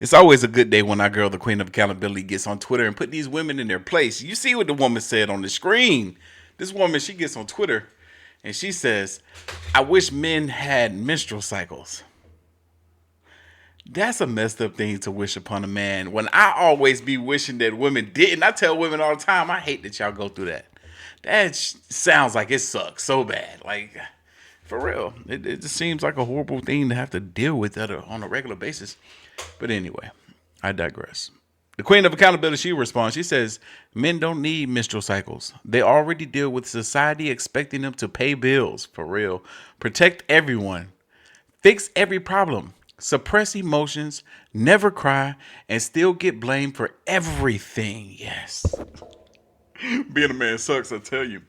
It's always a good day when our girl, the Queen of Accountability, gets on Twitter and put these women in their place. You see what the woman said on the screen. This woman, she gets on Twitter and she says, I wish men had menstrual cycles. That's a messed up thing to wish upon a man. When I always be wishing that women didn't. I tell women all the time, I hate that y'all go through that. That sounds like it sucks so bad. Like, for real. It just seems like a horrible thing to have to deal with that on a regular basis. But anyway, I digress. The Queen of Accountability, she responds. She says, men don't need menstrual cycles. They already deal with society expecting them to pay bills, for real, protect everyone, fix every problem, suppress emotions, never cry, and still get blamed for everything. Yes. Being a man sucks, I tell you.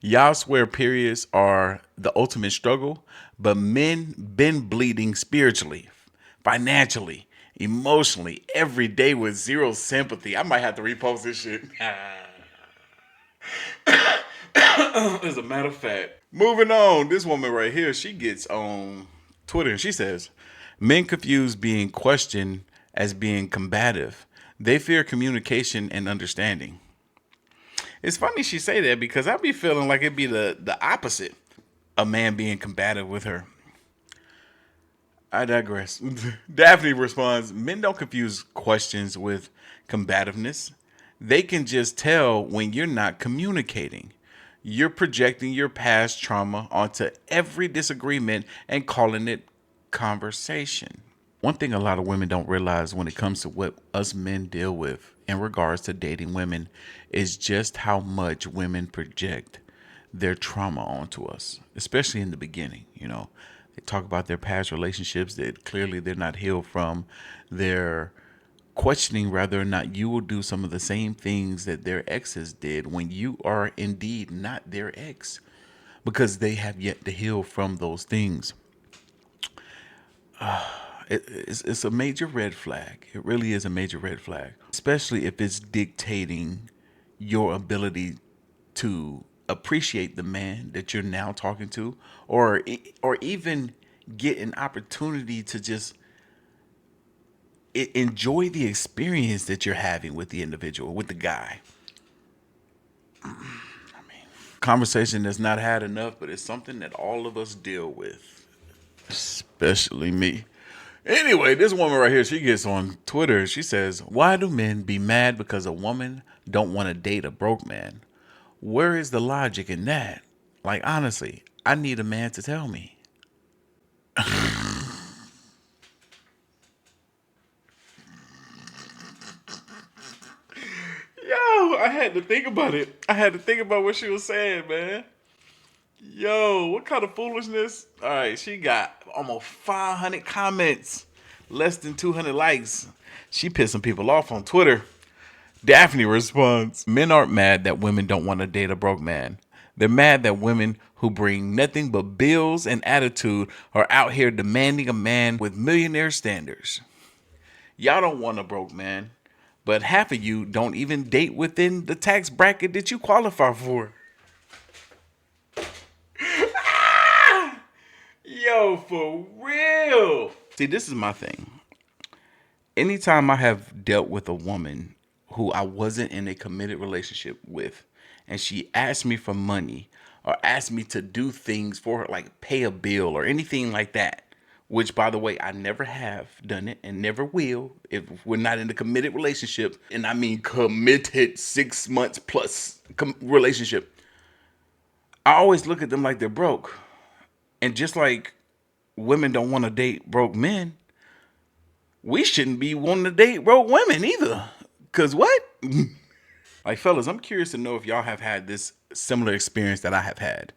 Y'all swear periods are the ultimate struggle, but men been bleeding spiritually, financially, emotionally, every day with zero sympathy. I might have to repost this shit. As a matter of fact. Moving on, this woman right here, she gets on Twitter and she says, men confuse being questioned as being combative. They fear communication and understanding. It's funny she say that because I be feeling like it'd be the opposite. A man being combative with her. I digress. Daphne responds, men don't confuse questions with combativeness. They can just tell when you're not communicating. You're projecting your past trauma onto every disagreement and calling it conversation. One thing a lot of women don't realize when it comes to what us men deal with in regards to dating women is just how much women project their trauma onto us, especially in the beginning. They talk about their past relationships that clearly they're not healed from. They're questioning whether or not you will do some of the same things that their exes did when you are indeed not their ex, because they have yet to heal from those things. It's a major red flag. It really is a major red flag, especially if it's dictating your ability to appreciate the man that you're now talking to, or even get an opportunity to just enjoy the experience that you're having with the individual, with the guy. Conversation that's not had enough, but it's something that all of us deal with, especially me. Anyway, this woman right here, she gets on Twitter. She says, "Why do men be mad because a woman don't want to date a broke man? Where is the logic in that? Like, honestly, I need a man to tell me." Yo, I had to think about it. I had to think about what she was saying, man. Yo, what kind of foolishness? All right, she got almost 500 comments, less than 200 likes. She pissing people off on Twitter. Daphne responds, men aren't mad that women don't want to date a broke man. They're mad that women who bring nothing but bills and attitude are out here demanding a man with millionaire standards. Y'all don't want a broke man, but half of you don't even date within the tax bracket that you qualify for. Yo, for real. See, this is my thing. Anytime I have dealt with a woman who I wasn't in a committed relationship with, and she asked me for money or asked me to do things for her, like pay a bill or anything like that, which by the way, I never have done it and never will if we're not in a committed relationship. And I mean committed 6 months plus relationship. I always look at them like they're broke. And just like women don't want to date broke men, we shouldn't be wanting to date broke women either. Cause what? Like, fellas, I'm curious to know if y'all have had this similar experience that I have had,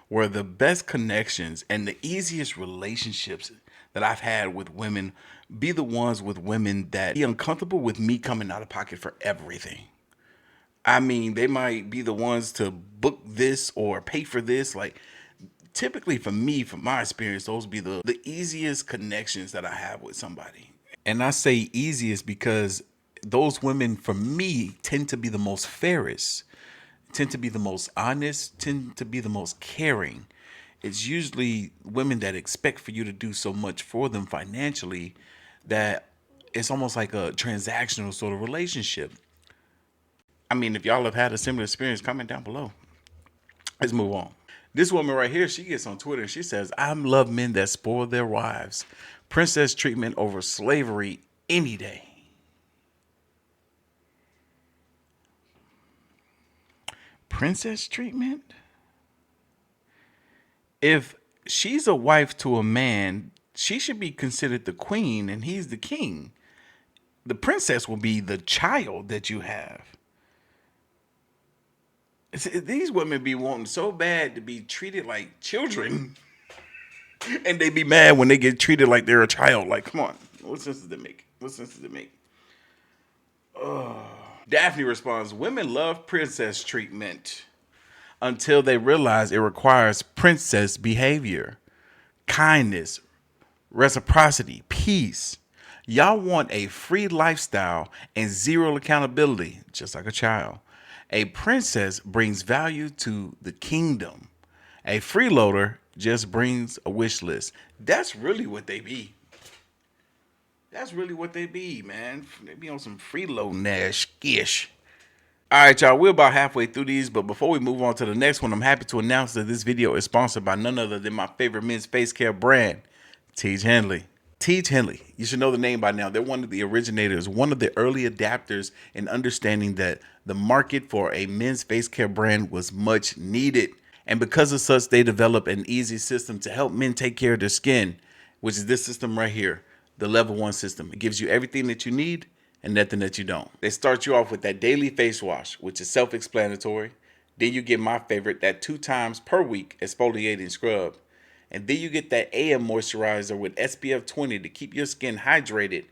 where the best connections and the easiest relationships that I've had with women be the ones with women that be uncomfortable with me coming out of pocket for everything. I mean, they might be the ones to book this or pay for this. Like, typically for me, from my experience, those be the easiest connections that I have with somebody. And I say easiest because those women, for me, tend to be the most fairest, tend to be the most honest, tend to be the most caring. It's usually women that expect for you to do so much for them financially that It's almost like a transactional sort of relationship. I mean, if y'all have had a similar experience, comment down below. Let's move on. This woman right here, she gets on Twitter and she says, I love men that spoil their wives. Princess treatment over slavery any day. Princess treatment? If she's a wife to a man, she should be considered the queen and he's the king. The princess will be the child that you have. These women be wanting so bad to be treated like children. And they be mad when they get treated like they're a child. Like, come on. What sense does it make? What sense does it make? Oh. Daphne responds, women love princess treatment until they realize it requires princess behavior, kindness, reciprocity, peace. Y'all want a free lifestyle and zero accountability, just like a child. A princess brings value to the kingdom. A freeloader just brings a wish list. That's really what they be. That's really what they be, man. They be on some freeloading ass skish. All right, y'all, we're about halfway through these, but before we move on to the next one, I'm happy to announce that this video is sponsored by none other than my favorite men's face care brand, Teach Henley. Teach Henley, you should know the name by now. They're one of the originators, one of the early adapters in understanding that the market for a men's face care brand was much needed. And because of such, they developed an easy system to help men take care of their skin, which is this system right here, the level 1 system. It gives you everything that you need and nothing that you don't. They start you off with that daily face wash, which is self-explanatory. Then you get my favorite, that 2 times per week exfoliating scrub. And then you get that AM moisturizer with SPF 20 to keep your skin hydrated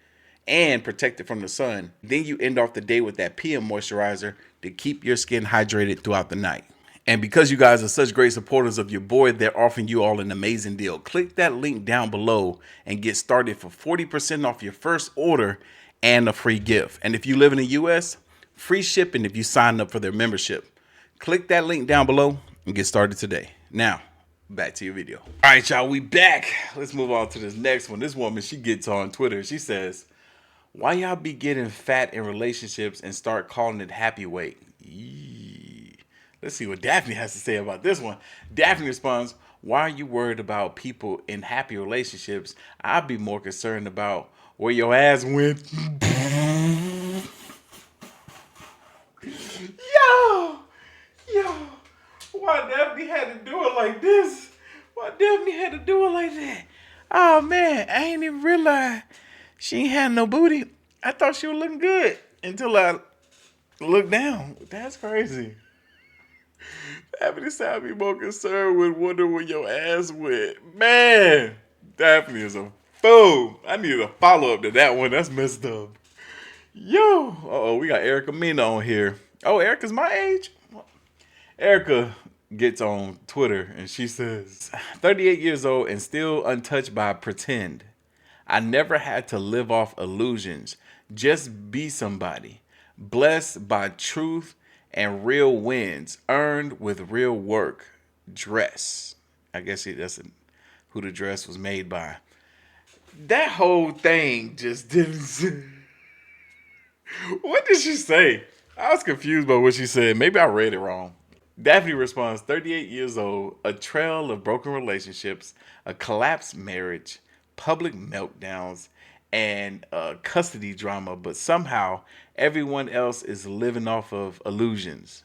and protected from the sun. Then you end off the day with that PM moisturizer to keep your skin hydrated throughout the night. And because you guys are such great supporters of your boy, they're offering you all an amazing deal. Click that link down below and get started for 40% off your first order and a free gift. And if you live in the US, free shipping if you sign up for their membership. Click that link down below and get started today. Now, back to your video. All right, y'all, we back. Let's move on to this next one. This woman, she gets on Twitter. She says, why y'all be getting fat in relationships and start calling it happy weight? Let's see what Daphne has to say about this one. Daphne responds, why are you worried about people in happy relationships? I'd be more concerned about where your ass went. Yo, why Daphne had to do it like this? Why Daphne had to do it like that? Oh man, I ain't even realize she ain't had no booty. I thought she was looking good until I looked down. That's crazy. Daphne said I'd be more concerned with wondering where your ass went. Man, Daphne is a fool. I needed a follow-up to that one. That's messed up. Yo, we got Erica Mina on here. Oh, Erica's my age? Erica gets on Twitter and she says, 38 years old and still untouched by pretend. I never had to live off illusions. Just be somebody. Blessed by truth and real wins. Earned with real work. Dress. I guess that's who the dress was made by. That whole thing just didn't... What did she say? I was confused by what she said. Maybe I read it wrong. Daphne responds, 38 years old, a trail of broken relationships, a collapsed marriage, public meltdowns, and custody drama, but somehow everyone else is living off of illusions.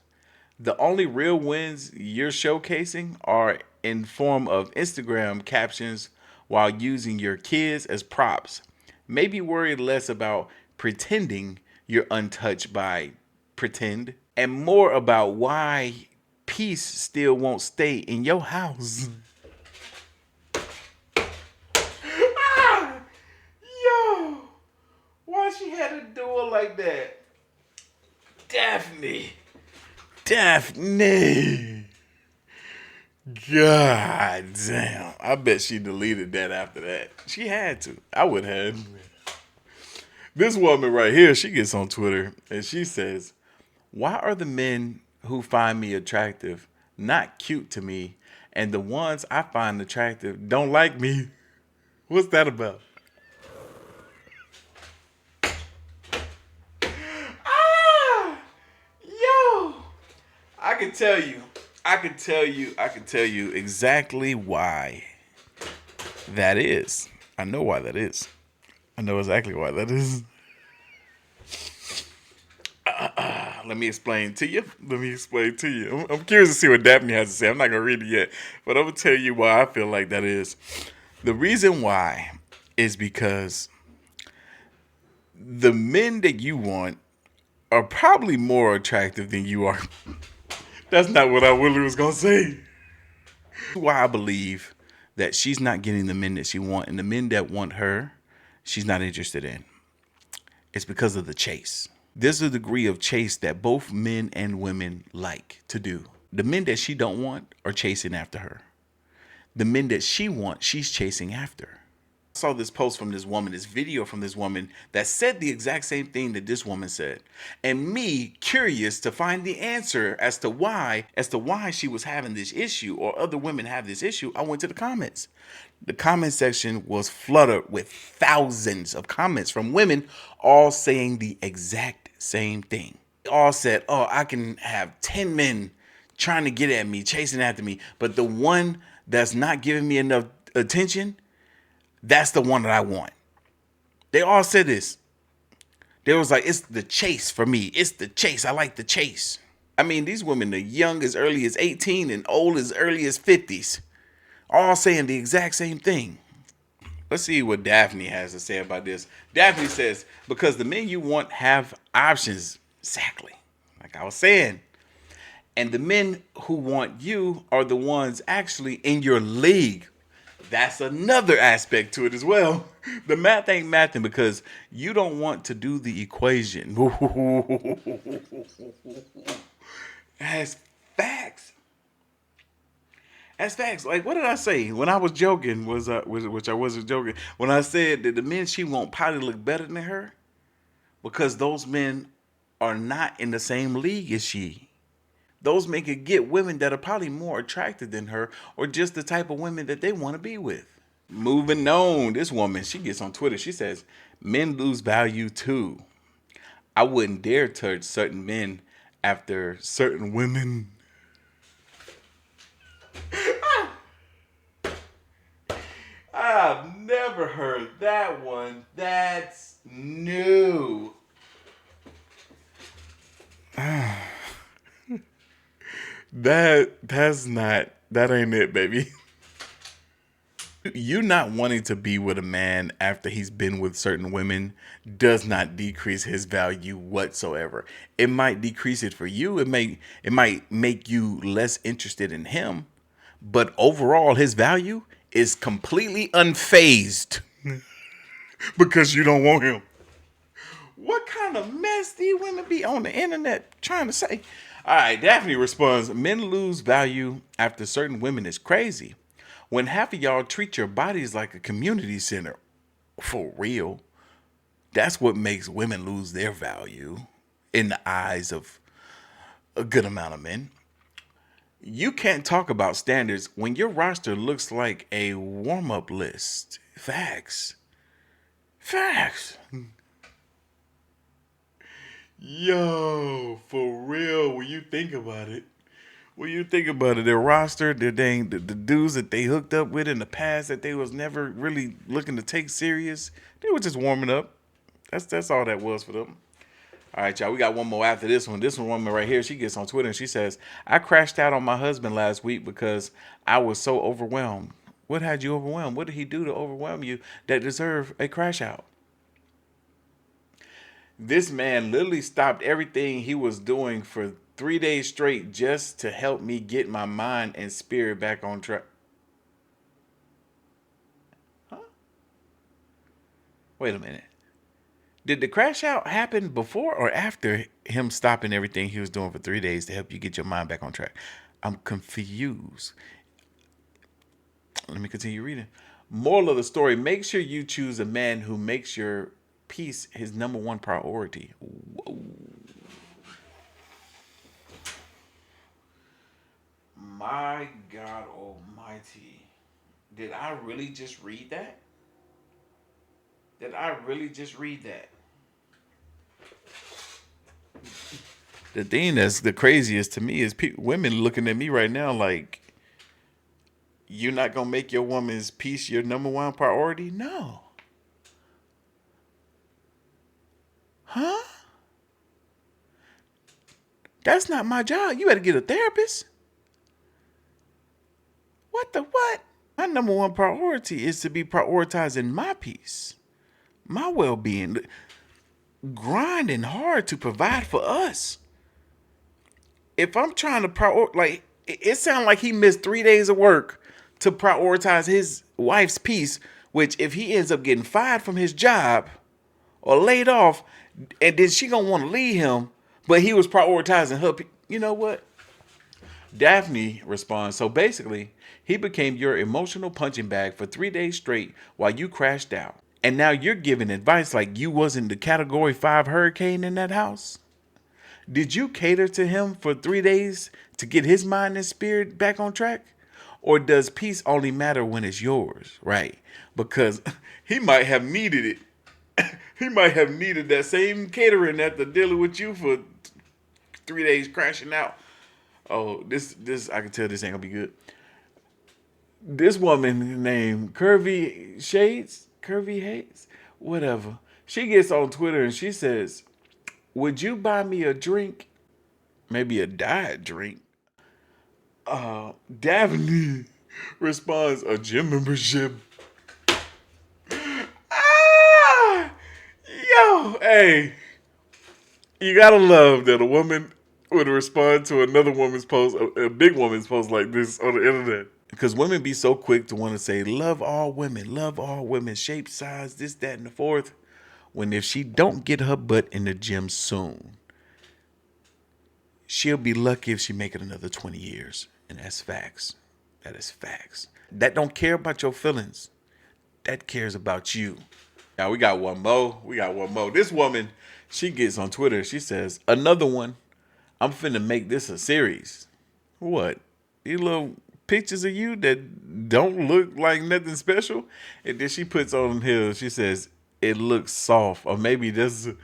The only real wins you're showcasing are in form of Instagram captions while using your kids as props. Maybe worry less about pretending you're untouched by pretend and more about why peace still won't stay in your house. Yo, why she had to do it like that? Daphne. God damn. I bet she deleted that after that. She had to. I would have. This woman right here, she gets on Twitter and she says, why are the men who find me attractive not cute to me and the ones I find attractive don't like me? What's that about? can tell you, I can tell you exactly why that is. I know why that is. I know exactly why that is. Let me explain to you. Let me explain to you. I'm curious to see what Daphne has to say. I'm not gonna read it yet, but I'm gonna tell you why I feel like that is. The reason why is because the men that you want are probably more attractive than you are. That's not what I really was gonna say. Why I believe that she's not getting the men that she wants, and the men that want her, she's not interested in. It's because of the chase. There's a degree of chase that both men and women like to do. The men that she don't want are chasing after her. The men that she wants, she's chasing after. I saw this post from this woman, this video from this woman that said the exact same thing that this woman said. And me curious to find the answer as to why she was having this issue or other women have this issue, I went to the comments. The comment section was flooded with thousands of comments from women all saying the exact same thing. They all said, "Oh, I can have 10 men trying to get at me, chasing after me, but the one that's not giving me enough attention, that's the one that I want." They all said this. They was like, "It's the chase for me. It's the chase. I like the chase." I mean, these women are young as early as 18 and old as early as 50s, all saying the exact same thing. Let's see what Daphne has to say about this. Daphne says, because the men you want have options. Exactly. Like I was saying. And the men who want you are the ones actually in your league. That's another aspect to it as well. The math ain't mathing because you don't want to do the equation. That's facts. That's facts. Like, what did I say when I was joking? Which I wasn't joking when I said that the men she want probably look better than her because those men are not in the same league as she. Those men could get women that are probably more attractive than her or just the type of women that they want to be with. Moving on, this woman, she gets on Twitter. She says, men lose value too. I wouldn't dare touch certain men after certain women. I've never heard that one. That's new. That ain't it, baby. You not wanting to be with a man after he's been with certain women does not decrease his value whatsoever. It might decrease it for you. It might make you less interested in him, but overall his value is completely unfazed because you don't want him. What kind of mess do you women be on the internet trying to say? All right, Daphne responds, men lose value after certain women is crazy. When half of y'all treat your bodies like a community center, for real, that's what makes women lose their value in the eyes of a good amount of men. You can't talk about standards when your roster looks like a warm up list. Facts. Facts. Yo, for real, when you think about it. When you think about it, their roster, the dudes that they hooked up with in the past that they was never really looking to take serious, they were just warming up. That's all that was for them. All right, y'all. We got one more after this one. This one woman right here, she gets on Twitter and she says, "I crashed out on my husband last week because I was so overwhelmed." What had you overwhelmed? What did he do to overwhelm you that deserve a crash out? This man literally stopped everything he was doing for 3 days straight just to help me get my mind and spirit back on track. Huh? Wait a minute. Did the crash out happen before or after him stopping everything he was doing for 3 days to help you get your mind back on track? I'm confused. Let me continue reading. Moral of the story: make sure you choose a man who makes your peace his number one priority. Whoa. My God Almighty. Did I really just read that? Did I really just read that? The thing that's the craziest to me is women looking at me right now like, you're not gonna make your woman's peace your number one priority? No. Huh? That's not my job. You better get a therapist. What the what? My number one priority is to be prioritizing my peace, my well being, grinding hard to provide for us. If I'm trying to like, it sounds like he missed 3 days of work to prioritize his wife's peace, which if he ends up getting fired from his job or laid off, and then she gonna want to leave him, but he was prioritizing her. You know what? Daphne responds, so basically, he became your emotional punching bag for 3 days straight while you crashed out. And now you're giving advice like you wasn't the category 5 hurricane in that house? Did you cater to him for 3 days to get his mind and spirit back on track? Or does peace only matter when it's yours, right? Because he might have needed it. He might have needed that same catering after dealing with you for 3 days crashing out. Oh, this I can tell this ain't gonna be good. This woman named Curvy Hates, whatever. She gets on Twitter and she says, "Would you buy me a drink? Maybe a diet drink?" Daphne responds, "A gym membership." Ah, yo, hey, you gotta love that a woman would respond to another woman's post, a big woman's post like this on the internet. Because women be so quick to want to say, love all women, shape, size, this, that, and the fourth. When if she don't get her butt in the gym soon, she'll be lucky if she make it another 20 years. And that's facts. That is facts. That don't care about your feelings. That cares about you. Now we got one more. This woman, she gets on Twitter. She says, another one. I'm finna make this a series. What? These little pictures of you that don't look like nothing special? And then she puts on here, she says, it looks soft. Or maybe this is,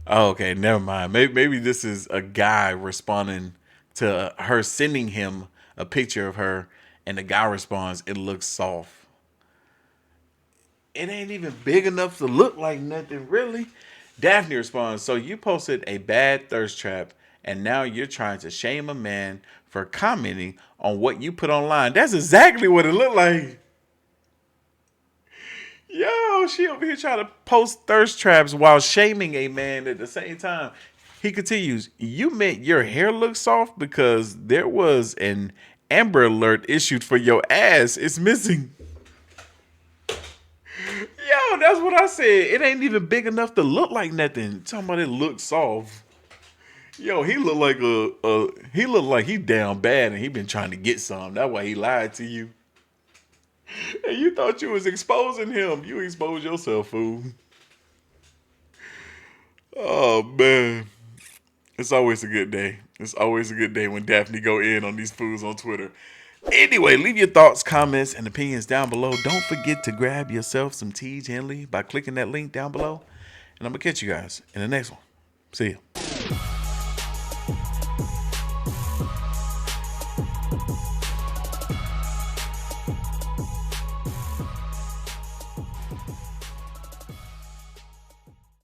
oh, okay, never mind. Maybe this is a guy responding to her sending him a picture of her. And the guy responds, it looks soft. It ain't even big enough to look like nothing, really. Daphne responds, so you posted a bad thirst trap and now you're trying to shame a man for commenting on what you put online. That's exactly what it looked like. Yo, she over here trying to post thirst traps while shaming a man at the same time. He continues, you meant your hair looks soft because there was an Amber Alert issued for your ass. It's missing. Yo, that's what I said. It ain't even big enough to look like nothing. Talking about it looks soft. Yo, he looked like he looked like he down bad and he been trying to get some. That's why he lied to you. And you thought you was exposing him. You exposed yourself, fool. Oh man. It's always a good day. It's always a good day when Daphne go in on these fools on Twitter. Anyway, leave your thoughts, comments, and opinions down below. Don't forget to grab yourself some T. Henley by clicking that link down below. And I'm going to catch you guys in the next one. See ya.